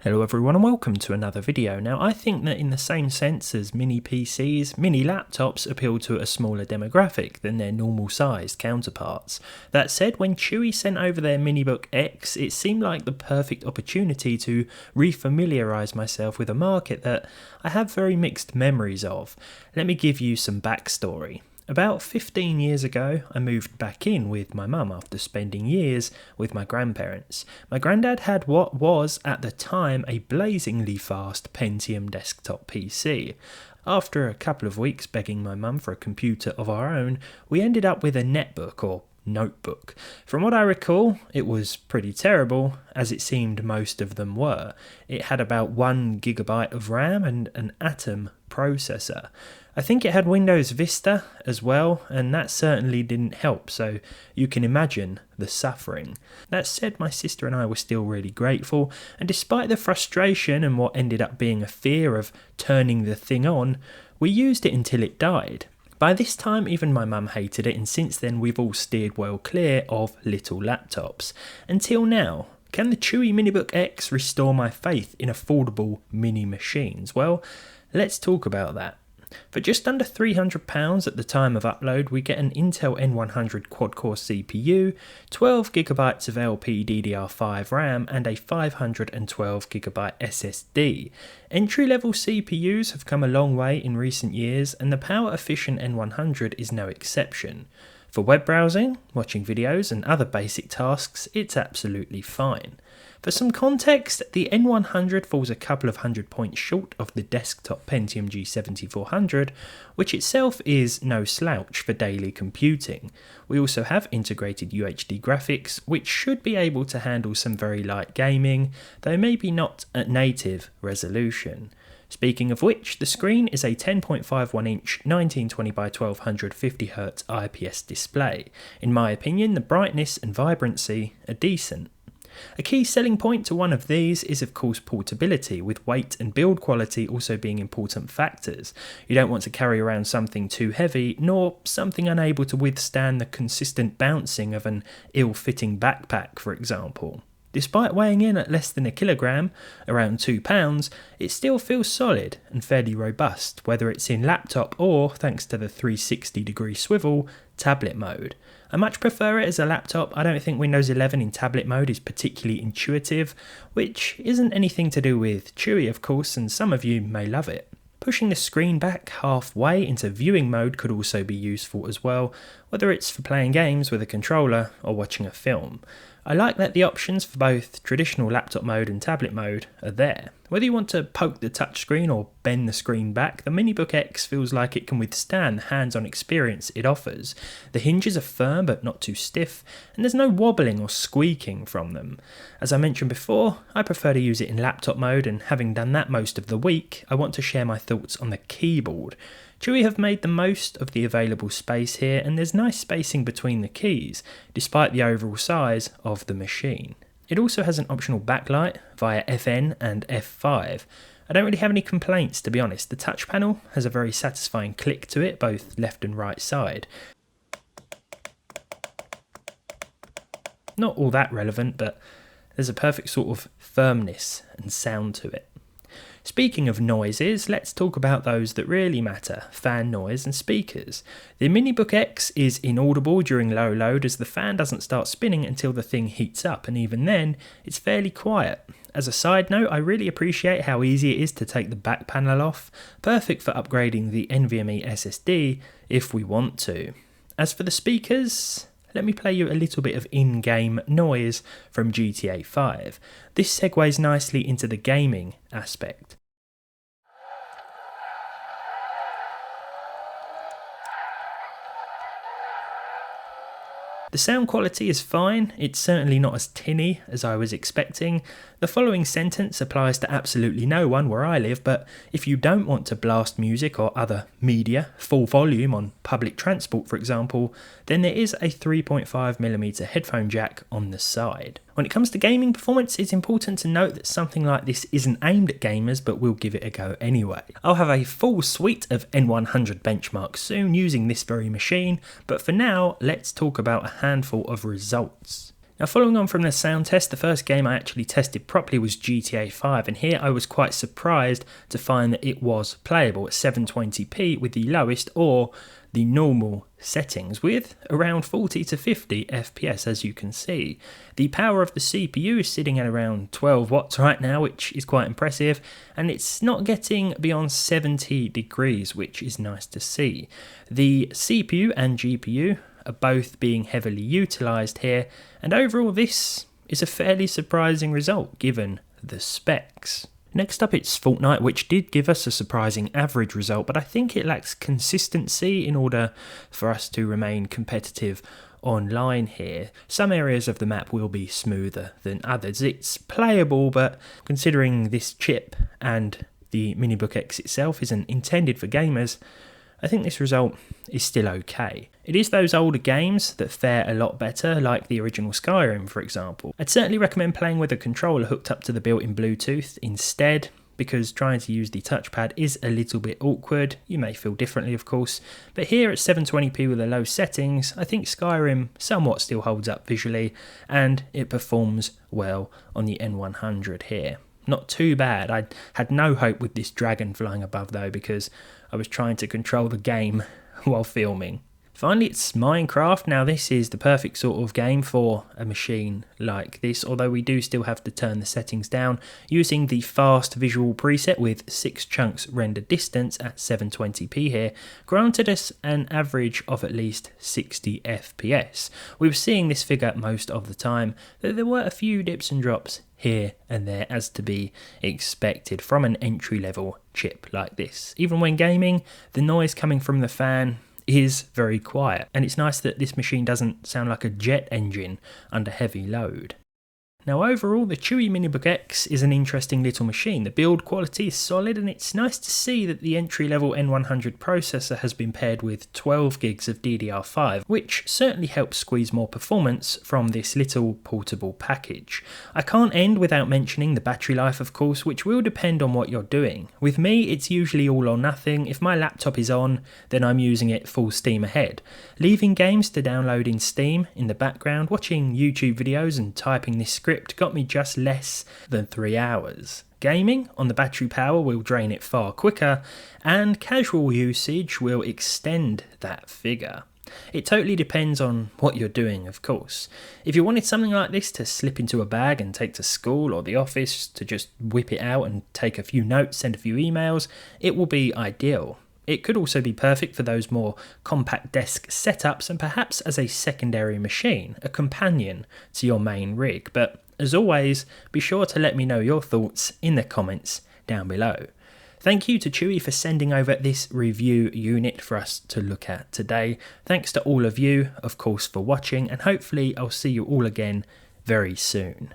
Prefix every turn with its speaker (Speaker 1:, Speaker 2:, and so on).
Speaker 1: Hello everyone and welcome to another video. Now I think that in the same sense as mini PCs, mini laptops appeal to a smaller demographic than their normal sized counterparts. That said, when Chuwi sent over their MiniBook X, it seemed like the perfect opportunity to refamiliarise myself with a market that I have very mixed memories of. Let me give you some backstory. About 15 years ago, I moved back in with my mum after spending years with my grandparents. My granddad had what was, at the time, a blazingly fast Pentium desktop PC. After a couple of weeks begging my mum for a computer of our own, we ended up with a netbook or notebook. From what I recall, it was pretty terrible, as it seemed most of them were. It had about 1 GB of RAM and an Atom processor. I think it had Windows Vista as well, and that certainly didn't help, so you can imagine the suffering. That said, my sister and I were still really grateful, and despite the frustration and what ended up being a fear of turning the thing on, we used it until it died. By this time, even my mum hated it, and since then we've all steered well clear of little laptops. Until now. Can the Chuwi MiniBook X restore my faith in affordable mini machines? Well, let's talk about that. For just under £300 at the time of upload, we get an Intel N100 quad-core CPU, 12GB of LPDDR5 RAM and a 512GB SSD. Entry-level CPUs have come a long way in recent years, and the power-efficient N100 is no exception. For web browsing, watching videos and other basic tasks, it's absolutely fine. For some context, the N100 falls a couple of hundred points short of the desktop Pentium G7400, which itself is no slouch for daily computing. We also have integrated UHD graphics, which should be able to handle some very light gaming, though maybe not at native resolution. Speaking of which, the screen is a 10.51-inch 1920 by 1250Hz IPS display. In my opinion, the brightness and vibrancy are decent. A key selling point to one of these is of course portability, with weight and build quality also being important factors. You don't want to carry around something too heavy, nor something unable to withstand the consistent bouncing of an ill-fitting backpack, for example. Despite weighing in at less than a kilogram, around £2, it still feels solid and fairly robust, whether it's in laptop or, thanks to the 360-degree swivel, tablet mode. I much prefer it as a laptop. I don't think Windows 11 in tablet mode is particularly intuitive, which isn't anything to do with Chuwi of course, and some of you may love it. Pushing the screen back halfway into viewing mode could also be useful as well, whether it's for playing games with a controller or watching a film. I like that the options for both traditional laptop mode and tablet mode are there. Whether you want to poke the touchscreen or bend the screen back, the MiniBook X feels like it can withstand the hands-on experience it offers. The hinges are firm but not too stiff, and there's no wobbling or squeaking from them. As I mentioned before, I prefer to use it in laptop mode, and having done that most of the week, I want to share my thoughts on the keyboard. Chuwi have made the most of the available space here, and there's nice spacing between the keys, despite the overall size of the machine. It also has an optional backlight via FN and F5. I don't really have any complaints, to be honest. The touch panel has a very satisfying click to it, both left and right side. Not all that relevant, but there's a perfect sort of firmness and sound to it. Speaking of noises, let's talk about those that really matter, fan noise and speakers. The MiniBook X is inaudible during low load, as the fan doesn't start spinning until the thing heats up, and even then, it's fairly quiet. As a side note, I really appreciate how easy it is to take the back panel off, perfect for upgrading the NVMe SSD if we want to. As for the speakers, let me play you a little bit of in-game noise from GTA 5. This segues nicely into the gaming aspect. The sound quality is fine, it's certainly not as tinny as I was expecting. The following sentence applies to absolutely no one where I live, but if you don't want to blast music or other media full volume on public transport, for example, then there is a 3.5mm headphone jack on the side. When it comes to gaming performance, it's important to note that something like this isn't aimed at gamers, but we'll give it a go anyway. I'll have a full suite of N100 benchmarks soon using this very machine, but for now, let's talk about a handful of results. Now, following on from the sound test, the first game I actually tested properly was GTA 5, and here I was quite surprised to find that it was playable at 720p with the lowest or the normal settings, with around 40 to 50 FPS, as you can see. The power of the CPU is sitting at around 12 watts right now, which is quite impressive, and it's not getting beyond 70 degrees, which is nice to see. The CPU and GPU are both being heavily utilised here, and overall this is a fairly surprising result given the specs. Next up, it's Fortnite, which did give us a surprising average result, but I think it lacks consistency in order for us to remain competitive online here. Some areas of the map will be smoother than others. It's playable, but considering this chip and the MiniBook X itself isn't intended for gamers, I think this result is still okay. It is those older games that fare a lot better, like the original Skyrim for example. I'd certainly recommend playing with a controller hooked up to the built-in Bluetooth instead, because trying to use the touchpad is a little bit awkward. You may feel differently of course, but here at 720p with the low settings, I think Skyrim somewhat still holds up visually, and it performs well on the N100 here. Not too bad. I had no hope with this dragon flying above though, because I was trying to control the game while filming. Finally, it's Minecraft. Now this is the perfect sort of game for a machine like this, although we do still have to turn the settings down using the fast visual preset with 6 chunks render distance at 720p here, granted us an average of at least 60 FPS. We were seeing this figure most of the time, though there were a few dips and drops here and there as to be expected from an entry level chip like this. Even when gaming, the noise coming from the fan is very quiet, and it's nice that this machine doesn't sound like a jet engine under heavy load. Now overall, the Chuwi MiniBook X is an interesting little machine. The build quality is solid, and it's nice to see that the entry-level N100 processor has been paired with 12 gigs of DDR5, which certainly helps squeeze more performance from this little portable package. I can't end without mentioning the battery life of course, which will depend on what you're doing. With me, it's usually all or nothing. If my laptop is on, then I'm using it full steam ahead. Leaving games to download in Steam in the background, watching YouTube videos and typing this script got me just less than 3 hours. Gaming on the battery power will drain it far quicker, and casual usage will extend that figure. It totally depends on what you're doing, of course. If you wanted something like this to slip into a bag and take to school or the office, to just whip it out and take a few notes, send a few emails, it will be ideal. It could also be perfect for those more compact desk setups and perhaps as a secondary machine, a companion to your main rig. But as always, be sure to let me know your thoughts in the comments down below. Thank you to Chuwi for sending over this review unit for us to look at today. Thanks to all of you, of course, for watching, and hopefully I'll see you all again very soon.